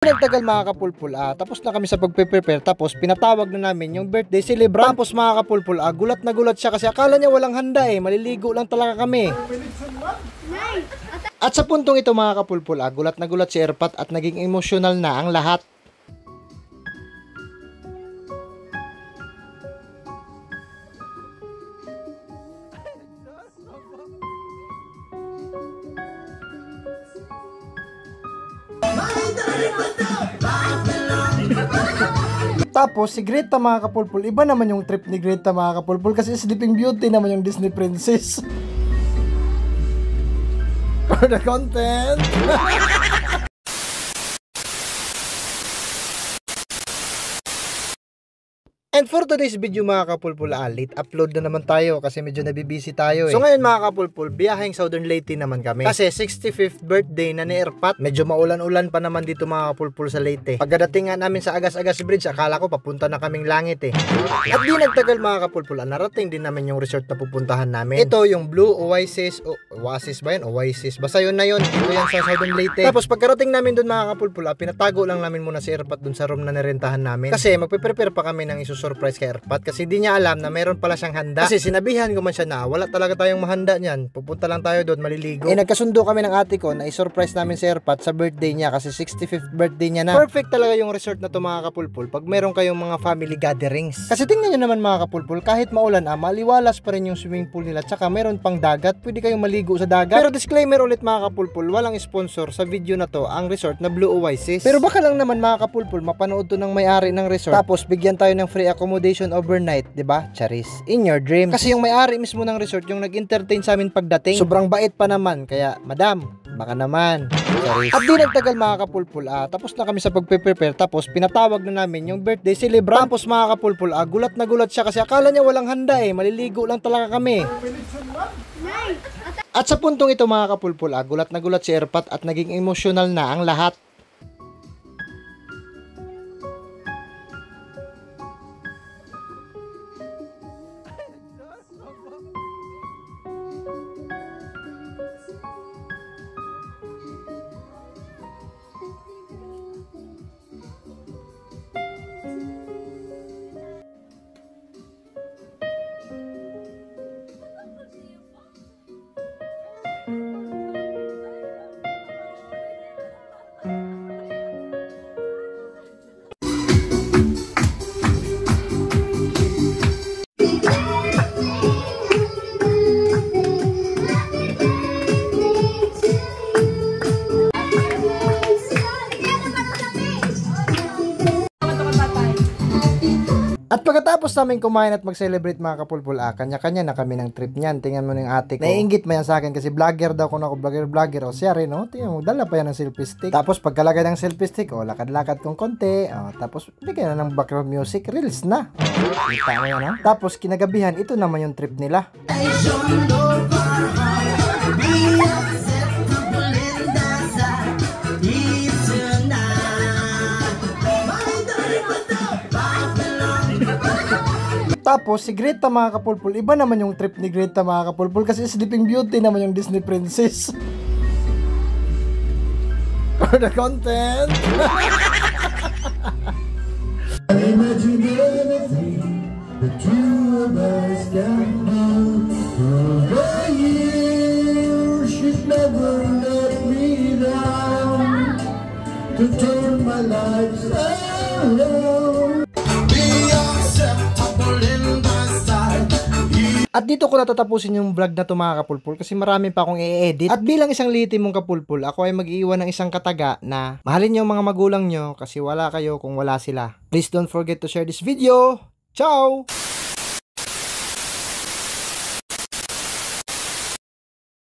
Nagtagal mga kapulpul, tapos na kami sa pagpe-prepare, tapos pinatawag na namin yung birthday celebrant. Tapos mga kapulpul, gulat na gulat siya kasi akala niya walang handa maliligo lang talaga kami. At sa puntong ito mga kapulpul, gulat na gulat si Erpat at naging emosyonal na ang lahat. Tapos si Greta mga kapulpul, iba naman yung trip ni Greta mga kapulpul kasi Sleeping Beauty naman yung Disney Princess. For the content. And for today's video mga kapulpul, late upload na naman tayo kasi medyo nabibisi tayo So ngayon mga kapulpul, biyaheng Southern Leyte naman kami. Kasi 65th birthday na ni Erpat. Medyo maulan-ulan pa naman dito mga kapulpul sa Leyte. Pagdating nga namin sa Agas-Agas Bridge, akala ko papunta na kaming langit At di nagtagal mga kapulpul, narating din namin yung resort na pupuntahan namin. Ito yung Blue Oasis, Oasis ba yun? Oasis. Basta yun na yun. Dito yan sa Southern Leyte. Tapos pagkarating namin dun mga kapulpul, pinatago lang namin muna si Erpat dun sa room na nirentahan namin. Kasi magpe-prepare pa kami ng surprise kay Erpat kasi di niya alam na meron pala siyang handa. Kasi sinabihan ko man siya na wala talaga tayong mahanda niyan. Pupunta lang tayo doon, maliligo. Nagkasundo kami ng ate ko na i-surprise namin si Erpat sa birthday niya kasi 65th birthday niya na. Perfect talaga yung resort na to mga kapulpul pag meron kayong mga family gatherings. Kasi tingnan niyo naman mga kapulpul, kahit maulan maliwalas pa rin yung swimming pool nila tsaka meron pang dagat, pwede kayong maligo sa dagat. Pero disclaimer ulit mga kapulpul, walang sponsor sa video na to ang resort na Blue Oasis. Pero baka lang naman mga kapulpul, mapanood to ng may-ari ng resort tapos bigyan tayo ng free accommodation overnight, 'di ba? Charis, in your dreams. Kasi yung may-ari mismo ng resort yung nag-entertain sa amin pagdating. Sobrang bait pa naman, kaya madam, baka naman. Charis. At di nagtagal mga kapulpul, tapos na kami sa pagpe-prepare, tapos pinatawag na namin yung birthday celebrant. Tapos mga kapulpul, gulat na gulat siya kasi akala niya walang handa maliligo lang talaga kami. At sa puntong ito mga kapulpul, gulat na gulat si Erpat at naging emosyonal na ang lahat. At pagkatapos namin kumain at mag-celebrate mga kapulpul, kanya-kanya na kami ng trip niyan. Tingnan mo ng ate ko. Naiinggit man yan sa akin kasi vlogger daw kung ako vlogger. O siya rin, tingnan mo, dala pa yan ng selfie stick. Tapos pagkalagay ng selfie stick, lakad-lakad kong konti. Tapos bigyan na ng background music, reels na. Kita mo yan, Tapos kinagabihan, ito naman yung trip nila. Tapos si Greta mga kapulpul, iba naman yung trip ni Greta mga kapulpul kasi Sleeping Beauty naman yung Disney Princess. For the content. I imagine anything the two of us can do. For the years she's never let me down to turn my life around. At dito ko natatapusin yung vlog na to mga kapulpul kasi marami pa akong i-edit. At bilang isang liti mong kapulpul, ako ay mag-iiwan ng isang kataga na mahalin yung mga magulang nyo kasi wala kayo kung wala sila. Please don't forget to share this video. Ciao!